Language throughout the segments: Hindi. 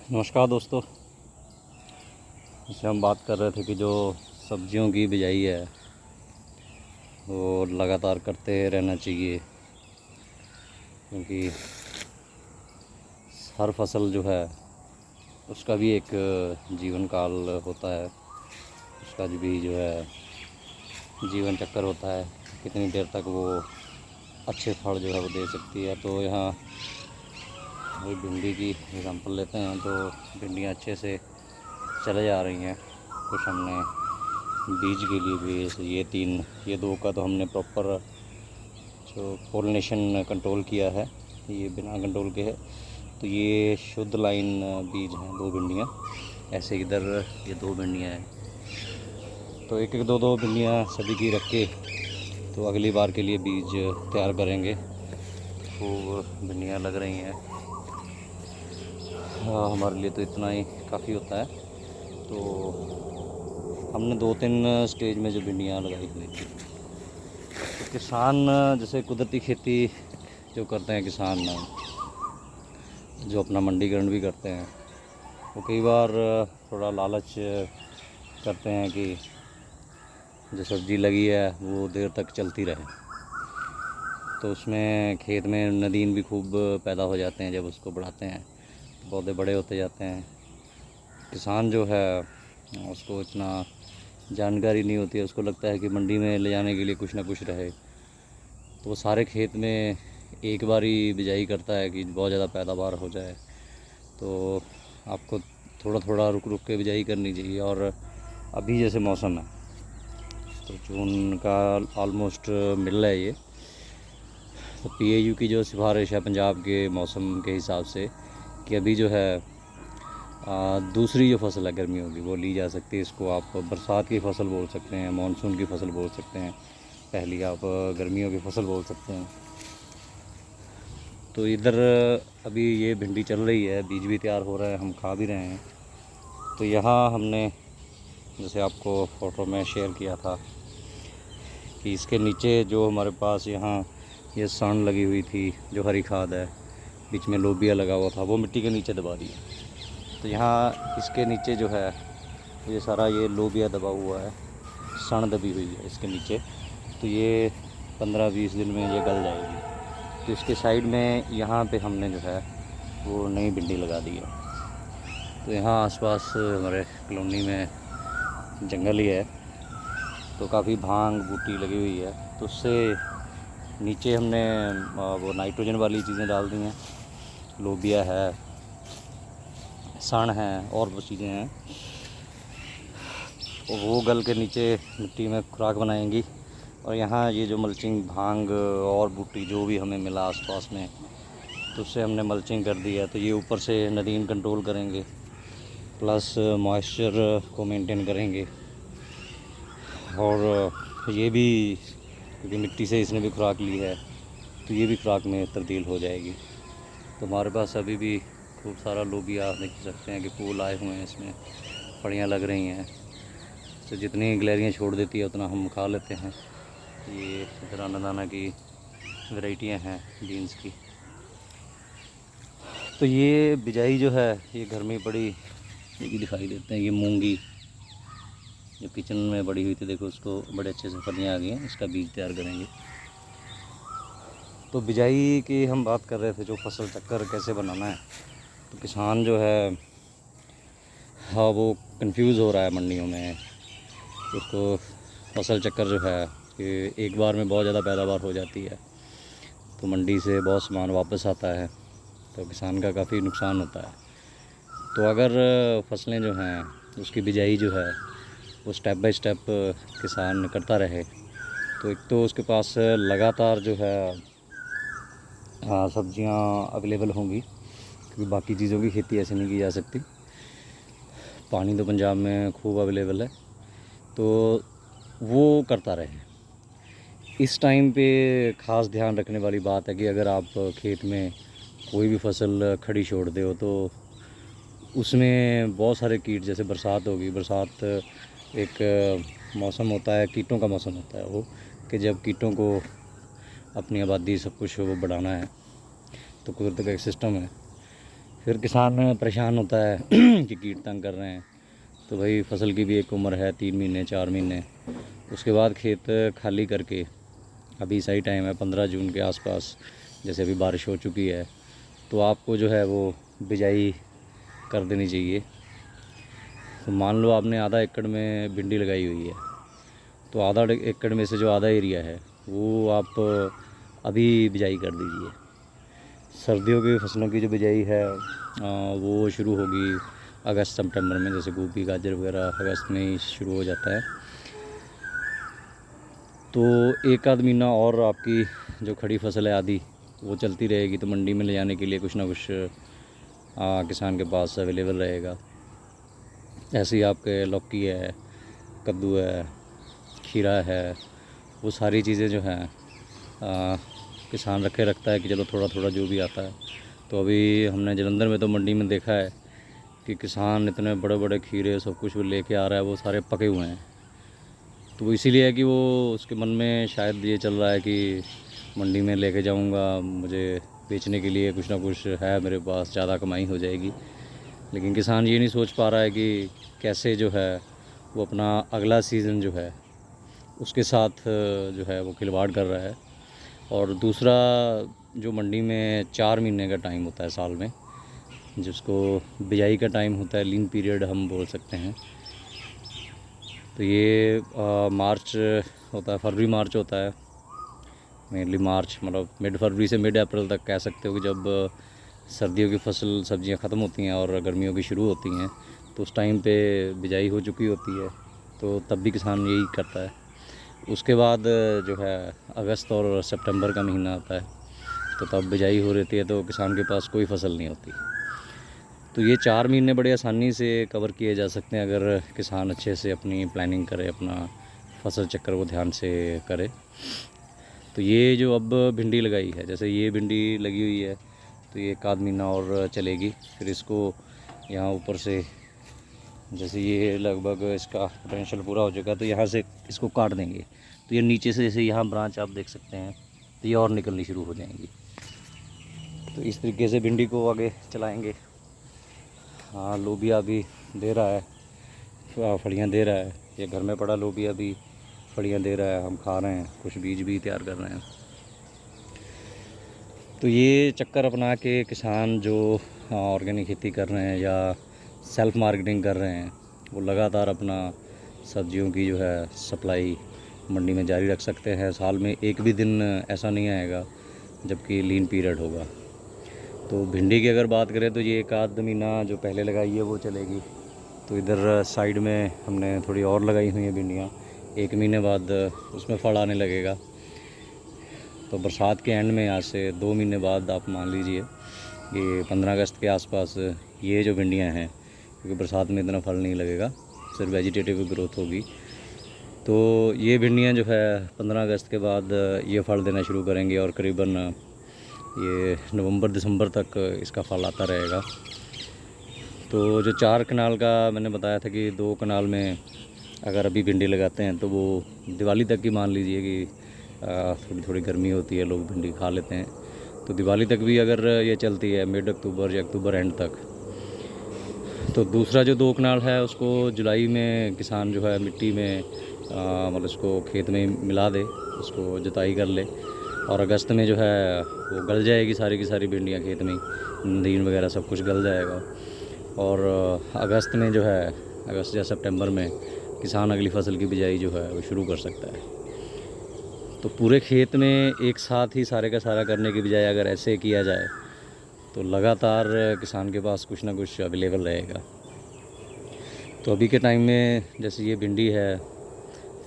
नमस्कार दोस्तों। जैसे हम बात कर रहे थे कि जो सब्जियों की बिजाई है वो लगातार करते रहना चाहिए, क्योंकि हर फसल जो है उसका भी एक जीवन काल होता है। उसका जो है जीवन चक्कर होता है, कितनी देर तक वो अच्छे फल जो है वो दे सकती है। तो यहाँ वही भिंडी की एग्जांपल लेते हैं तो भिंडियाँ अच्छे से चले जा रही हैं। कुछ हमने बीज के लिए भी ये दो का तो हमने प्रॉपर जो पोलिनेशन कंट्रोल किया है, ये बिना कंट्रोल के है। तो ये शुद्ध लाइन बीज हैं, दो भिंडियाँ ऐसे इधर ये दो भिंडियाँ हैं। तो एक एक दो दो भिंडियाँ सभी की रख के तो अगली बार के लिए बीज तैयार करेंगे। खूब भिंडियाँ लग रही हैं। हमारे लिए तो इतना ही काफ़ी होता है। तो हमने 2-3 स्टेज में जो भिंडियाँ लगाई हुई थी। तो किसान जैसे कुदरती खेती जो करते हैं, किसान जो अपना मंडीकरण भी करते हैं, वो कई बार थोड़ा लालच करते हैं कि जो सब्ज़ी लगी है वो देर तक चलती रहे। तो उसमें खेत में नदीन भी खूब पैदा हो जाते हैं। जब उसको बढ़ाते हैं तो पौधे बड़े होते जाते हैं। किसान जो है उसको इतना जानकारी नहीं होती है, उसको लगता है कि मंडी में ले जाने के लिए कुछ ना कुछ रहे। तो वो सारे खेत में एक बार ही बिजाई करता है कि बहुत ज़्यादा पैदावार हो जाए। तो आपको थोड़ा थोड़ा रुक रुक के बिजाई करनी चाहिए। और अभी जैसे मौसम है तो जून का ऑलमोस्ट मिल रहा है ये। तो पीएयू की जो सिफारिश है पंजाब के मौसम के हिसाब से कि अभी जो है दूसरी जो फसल है गर्मियों की वो ली जा सकती है। इसको आप बरसात की फसल बोल सकते हैं, मानसून की फसल बोल सकते हैं, पहली आप गर्मियों की फसल बोल सकते हैं। तो इधर अभी ये भिंडी चल रही है, बीज भी तैयार हो रहा है, हम खा भी रहे हैं। तो यहाँ हमने जैसे आपको फ़ोटो में शेयर किया था कि इसके नीचे जो हमारे पास यहाँ ये सान लगी हुई थी, जो हरी खाद है, बीच में लोबिया लगा हुआ था, वो मिट्टी के नीचे दबा दिया। तो यहाँ इसके नीचे जो है ये सारा ये लोबिया दबा हुआ है, सन दबी हुई है इसके नीचे। तो ये 15-20 दिन में ये गल जाएगी। तो इसके साइड में यहाँ पे हमने जो है वो नई भिंडी लगा दी है। तो यहाँ आसपास हमारे कॉलोनी में जंगल ही है, तो काफ़ी भांग बूटी लगी हुई है। तो उससे नीचे हमने वो नाइट्रोजन वाली चीज़ें डाल दी हैं, लोबिया है, सन है और वो चीज़ें हैं। तो वो गल के नीचे मिट्टी में खुराक बनाएंगी। और यहाँ ये जो मल्चिंग भांग और बूटी जो भी हमें मिला आसपास में, तो उससे हमने मल्चिंग कर दी है। तो ये ऊपर से नदीन कंट्रोल करेंगे, प्लस मॉइस्चर को मेंटेन करेंगे। और ये भी क्योंकि मिट्टी से इसने भी खुराक ली है तो ये भी खुराक में तब्दील हो जाएगी। तो हमारे पास अभी भी खूब सारा लोबिया देख सकते हैं कि फूल आए हुए हैं, इसमें फड़ियाँ लग रही हैं। तो जितनी गिलहरियाँ छोड़ देती है उतना हम खा लेते हैं। ये इधर अन्नदाना की वैरायटियाँ हैं बीन्स की। तो ये बिजाई जो है ये घर में पड़ी, ये भी दिखाई देते हैं। ये मूंगी जो किचन में बड़ी हुई थी, देखो उसको बड़े अच्छे से फलियाँ आ गई हैं, इसका बीज तैयार करेंगे। तो बिजाई की हम बात कर रहे थे, जो फसल चक्कर कैसे बनाना है। तो किसान जो है हाँ वो कंफ्यूज हो रहा है मंडियों में। उसको फसल चक्कर जो है कि एक बार में बहुत ज़्यादा पैदावार हो जाती है तो मंडी से बहुत सामान वापस आता है, तो किसान का काफ़ी नुकसान होता है। तो अगर फसलें जो हैं उसकी बिजाई जो है वो स्टेप बाय स्टेप किसान करता रहे, तो एक तो उसके पास लगातार जो है सब्जियां अवेलेबल होंगी, क्योंकि बाकी चीज़ों की खेती ऐसे नहीं की जा सकती। पानी तो पंजाब में खूब अवेलेबल है, तो वो करता रहे। इस टाइम पे ख़ास ध्यान रखने वाली बात है कि अगर आप खेत में कोई भी फसल खड़ी छोड़ दे हो तो उसमें बहुत सारे कीट, जैसे बरसात होगी, बरसात एक मौसम होता है, कीटों का मौसम होता है वो, कि जब कीटों को अपनी आबादी सब कुछ वो बढ़ाना है। तो कुदरत का एक सिस्टम है, फिर किसान परेशान होता है कि कीट तंग कर रहे हैं। तो भाई फसल की भी एक उम्र है, 3 महीने 4 महीने। उसके बाद खेत खाली करके, अभी सही टाइम है 15 जून के आसपास, जैसे अभी बारिश हो चुकी है, तो आपको जो है वो बिजाई कर देनी चाहिए। तो मान लो आपने आधा एकड़ में भिंडी लगाई हुई है, तो आधा एकड़ में से जो आधा एरिया है वो आप अभी बिजाई कर दीजिए। सर्दियों की फसलों की जो बिजाई है वो शुरू होगी अगस्त सितंबर में, जैसे गोभी गाजर वगैरह अगस्त में ही शुरू हो जाता है। तो एक आध महीना और आपकी जो खड़ी फसल है आधी, वो चलती रहेगी, तो मंडी में ले जाने के लिए कुछ ना कुछ किसान के पास अवेलेबल रहेगा। ऐसे ही आपके लौकी है, कद्दू है, खीरा है, वो सारी चीज़ें जो हैं किसान रखे रखता है कि चलो थोड़ा थोड़ा जो भी आता है। तो अभी हमने जलंधर में तो मंडी में देखा है कि किसान इतने बड़े बड़े खीरे सब कुछ लेके आ रहा है, वो सारे पके हुए हैं। तो वो इसीलिए है कि वो उसके मन में शायद ये चल रहा है कि मंडी में लेके जाऊंगा, मुझे बेचने के लिए कुछ ना कुछ है मेरे पास, ज़्यादा कमाई हो जाएगी। लेकिन किसान ये नहीं सोच पा रहा है कि कैसे जो है वो अपना अगला सीज़न जो है उसके साथ जो है वो खिलवाड़ कर रहा है। और दूसरा, जो मंडी में 4 महीने का टाइम होता है साल में, जिसको बिजाई का टाइम होता है, लीन पीरियड हम बोल सकते हैं। तो ये मार्च होता है, फरवरी मार्च होता है मेनली। मार्च मतलब मिड फरवरी से मिड अप्रैल तक कह सकते हो कि जब सर्दियों की फसल सब्जियां ख़त्म होती हैं और गर्मियों की शुरू होती हैं, तो उस टाइम पे बिजाई हो चुकी होती है। तो तब भी किसान यही करता है। उसके बाद जो है अगस्त और सितंबर का महीना आता है, तो तब बिजाई हो रहती है, तो किसान के पास कोई फसल नहीं होती। तो ये 4 महीने बड़े आसानी से कवर किए जा सकते हैं अगर किसान अच्छे से अपनी प्लानिंग करे, अपना फसल चक्र को ध्यान से करे। तो ये जो अब भिंडी लगाई है, जैसे ये भिंडी लगी हुई है, तो ये एक आध महीना और चलेगी। फिर इसको यहाँ ऊपर से, जैसे ये लगभग इसका पोटेंशियल पूरा हो जाएगा, तो यहाँ से इसको काट देंगे। तो ये नीचे से जैसे यहाँ ब्रांच आप देख सकते हैं, तो ये और निकलनी शुरू हो जाएंगी। तो इस तरीके से भिंडी को आगे चलाएंगे। हाँ, लोबिया भी दे रहा है, फलियाँ दे रहा है। ये घर में पड़ा लोबिया भी फलियाँ दे रहा है, हम खा रहे हैं, कुछ बीज भी तैयार कर रहे हैं। तो ये चक्कर अपना के किसान जो ऑर्गेनिक खेती कर रहे हैं या सेल्फ़ मार्केटिंग कर रहे हैं, वो लगातार अपना सब्जियों की जो है सप्लाई मंडी में जारी रख सकते हैं। साल में एक भी दिन ऐसा नहीं आएगा जबकि लीन पीरियड होगा। तो भिंडी की अगर बात करें तो ये एक आध महीना जो पहले लगाई है वो चलेगी। तो इधर साइड में हमने थोड़ी और लगाई हुई हैं भिंडियाँ, 1 महीने बाद उसमें फल आने लगेगा। तो बरसात के एंड में, आज से 2 महीने बाद आप मान लीजिए कि 15 अगस्त के आसपास ये जो भिंडियाँ हैं, क्योंकि बरसात में इतना फल नहीं लगेगा, सिर्फ वेजिटेटिव ग्रोथ होगी, तो ये भिंडियाँ जो है 15 अगस्त के बाद ये फल देना शुरू करेंगे और करीबन ये नवंबर दिसंबर तक इसका फल आता रहेगा। तो जो 4 कनाल का मैंने बताया था कि 2 कनाल में अगर अभी भिंडी लगाते हैं तो वो दिवाली तक की मान लीजिए कि थोड़ी थोड़ी गर्मी होती है, लोग भिंडी खा लेते हैं, तो दिवाली तक भी अगर ये चलती है मिड अक्टूबर या अक्टूबर एंड तक, तो दूसरा जो 2 कनाल है उसको जुलाई में किसान जो है मिट्टी में मतलब उसको खेत में मिला दे, उसको जुताई कर ले, और अगस्त में जो है वो गल जाएगी सारी की सारी भिंडियाँ खेत में, नदीन वगैरह सब कुछ गल जाएगा। और अगस्त में जो है, अगस्त या सितंबर में किसान अगली फसल की बिजाई जो है वो शुरू कर सकता है। तो पूरे खेत में एक साथ ही सारे का सारा करने की बजाय अगर ऐसे किया जाए तो लगातार किसान के पास कुछ ना कुछ अवेलेबल रहेगा। तो अभी के टाइम में जैसे ये भिंडी है,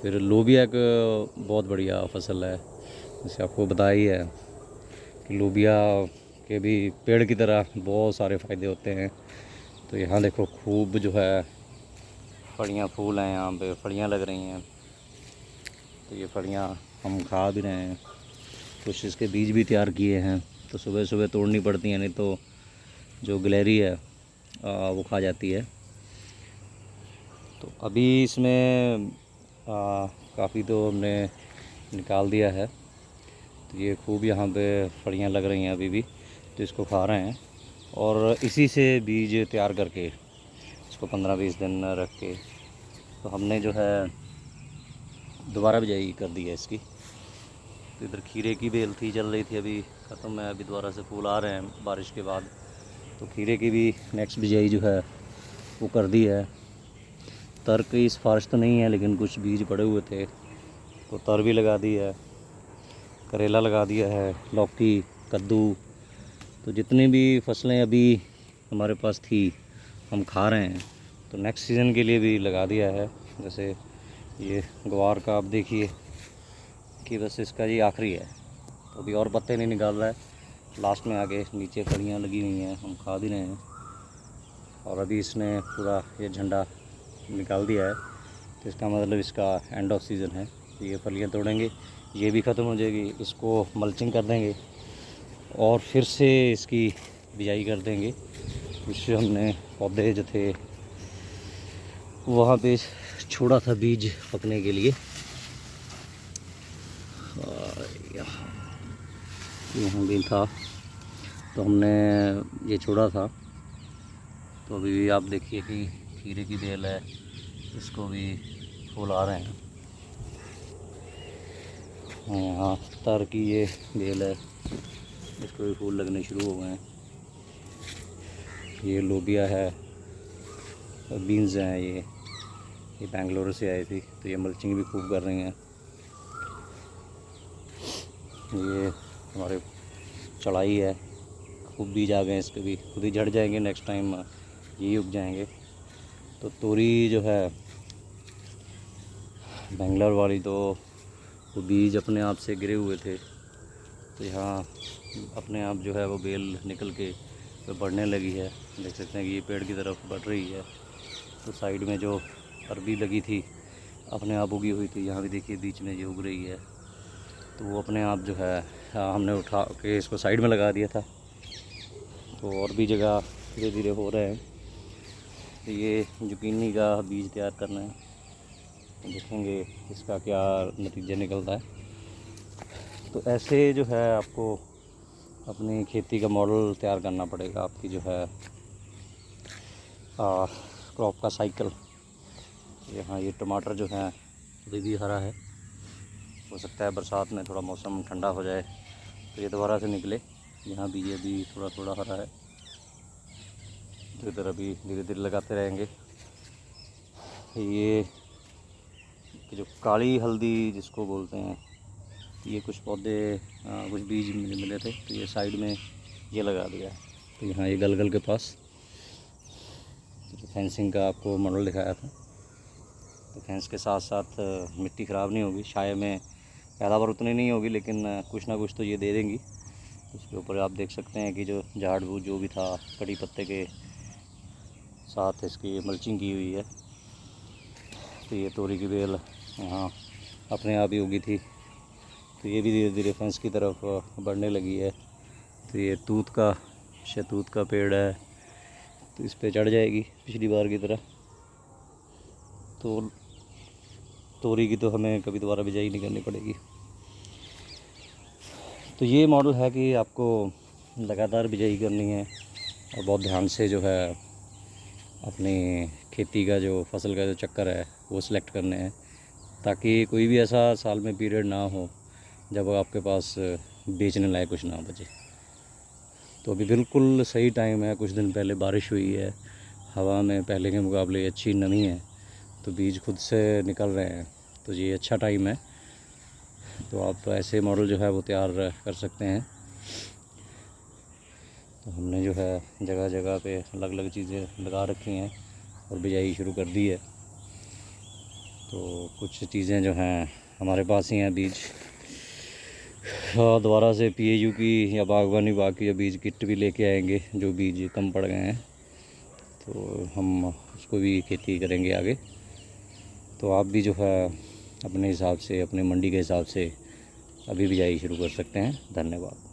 फिर लोबिया एक बहुत बढ़िया फसल है। जैसे आपको बताया ही है कि लोबिया के भी पेड़ की तरह बहुत सारे फ़ायदे होते हैं। तो यहाँ देखो खूब जो है फलियाँ, फूल हैं, यहाँ पे फलियाँ लग रही हैं। तो ये फलियाँ हम खा भी रहे हैं, कुछ इसके बीज भी तैयार किए हैं, तो सुबह सुबह तोड़नी पड़ती हैं, नहीं तो जो गिलहरी है वो खा जाती है। तो अभी इसमें काफ़ी तो हमने निकाल दिया है। तो ये खूब यहाँ पे फलियाँ लग रही हैं अभी भी, तो इसको खा रहे हैं। और इसी से बीज तैयार करके इसको 15-20 दिन रख के तो हमने जो है दोबारा बिजाई कर दी है इसकी। तो इधर खीरे की बेल थी, चल रही थी, अभी ख़त्म है, अभी दोबारा से फूल आ रहे हैं बारिश के बाद। तो खीरे की भी नेक्स्ट बिजाई जो है वो कर दी है। तर की सिफारिश तो नहीं है, लेकिन कुछ बीज पड़े हुए थे तो तर भी लगा दी है, करेला लगा दिया है, लौकी, कद्दू। तो जितनी भी फसलें अभी हमारे पास थी हम खा रहे हैं, तो नेक्स्ट सीज़न के लिए भी लगा दिया है। जैसे ये ग्वार का आप देखिए कि बस इसका ये आखिरी है, तो अभी और पत्ते नहीं निकाल रहा है, लास्ट में आके नीचे फलियाँ लगी हुई हैं, हम खा भी रहे हैं। और अभी इसने पूरा ये झंडा निकाल दिया है, तो इसका मतलब इसका एंड ऑफ सीज़न है। तो ये फलियाँ तोड़ेंगे, ये भी ख़त्म हो जाएगी, इसको मल्चिंग कर देंगे और फिर से इसकी बिजाई कर देंगे। कुछ हमने पौधे जो थे वहाँ पे छोड़ा था बीज पकने के लिए, यहाँ भी था तो हमने ये छोड़ा था। तो अभी भी आप देखिए कि खीरे की बेल है, इसको भी फूल आ रहे हैं। हाँ, तर की ये बेल है, इसको भी फूल लगने शुरू हो गए हैं। ये लोबिया है, बीन्स हैं, ये बेंगलोर से आई थी, तो ये मल्चिंग भी खूब कर रही हैं। ये हमारे चढ़ाई है, खूब बीज आ गए हैं, इसके भी खुद ही झड़ जाएंगे, नेक्स्ट टाइम यही उग जाएंगे। तो तोरी जो है बेंगलोर वाली, तो वो बीज अपने आप से गिरे हुए थे, तो यहाँ अपने आप जो है वो बेल निकल के तो बढ़ने लगी है। देख सकते हैं कि ये पेड़ की तरफ बढ़ रही है। तो साइड में जो अरबी लगी थी अपने आप उगी हुई थी, यहाँ भी देखिए बीच में ये उग रही है। तो वो अपने आप जो है हमने उठा के इसको साइड में लगा दिया था, तो और भी जगह धीरे धीरे हो रहे हैं। तो ये जुकीनी का बीज तैयार करना है, तो देखेंगे इसका क्या नतीजा निकलता है। तो ऐसे जो है आपको अपनी खेती का मॉडल तैयार करना पड़ेगा, आपकी जो है क्रॉप का साइकिल। यहाँ ये टमाटर जो है अभी भी हरा है, हो सकता है बरसात में थोड़ा मौसम ठंडा हो जाए तो ये दोबारा से निकले। यहाँ भी ये भी थोड़ा थोड़ा हरा है, तो इधर अभी धीरे धीरे लगाते रहेंगे। ये जो काली हल्दी जिसको बोलते हैं, ये कुछ पौधे कुछ बीज मिले थे, तो ये साइड में ये लगा दिया है। तो यहाँ ये गलगल के पास तो फेंसिंग का आपको मॉडल दिखाया था, तो फेंस के साथ साथ मिट्टी ख़राब नहीं होगी, छाए में पैदावार उतनी नहीं होगी, लेकिन कुछ ना कुछ तो ये दे देंगी। इसके ऊपर आप देख सकते हैं कि जो झाड़ बूझ जो भी था, कड़ी पत्ते के साथ इसकी मल्चिंग की हुई है। तो ये तोरी की बेल यहाँ अपने आप ही उगी थी, तो ये भी धीरे धीरे फेंस की तरफ बढ़ने लगी है। तो ये शहतूत का पेड़ है, तो इस पे चढ़ जाएगी पिछली बार की तरह। तो तोरी की तो हमें कभी दोबारा बिजाई नहीं करनी पड़ेगी। तो ये मॉडल है कि आपको लगातार बिजाई करनी है और बहुत ध्यान से जो है अपनी खेती का जो फसल का जो चक्कर है वो सिलेक्ट करने हैं, ताकि कोई भी ऐसा साल में पीरियड ना हो जब आपके पास बेचने लायक कुछ ना बचे। तो अभी बिल्कुल सही टाइम है, कुछ दिन पहले बारिश हुई है, हवा में पहले के मुकाबले अच्छी नमी है, तो बीज खुद से निकल रहे हैं, तो ये अच्छा टाइम है। तो आप ऐसे मॉडल जो है वो तैयार कर सकते हैं। तो हमने जो है जगह जगह पे अलग अलग चीज़ें लगा रखी हैं और बिजाई शुरू कर दी है। तो कुछ चीज़ें जो हैं हमारे पास ही हैं बीज, दोबारा से PAU की या बागवानी विभाग की जो बीज किट भी लेके आएंगे, जो बीज कम पड़ गए हैं, तो हम उसको भी खेती करेंगे आगे। तो आप भी जो है अपने हिसाब से, अपने मंडी के हिसाब से अभी बिजाई शुरू कर सकते हैं। धन्यवाद।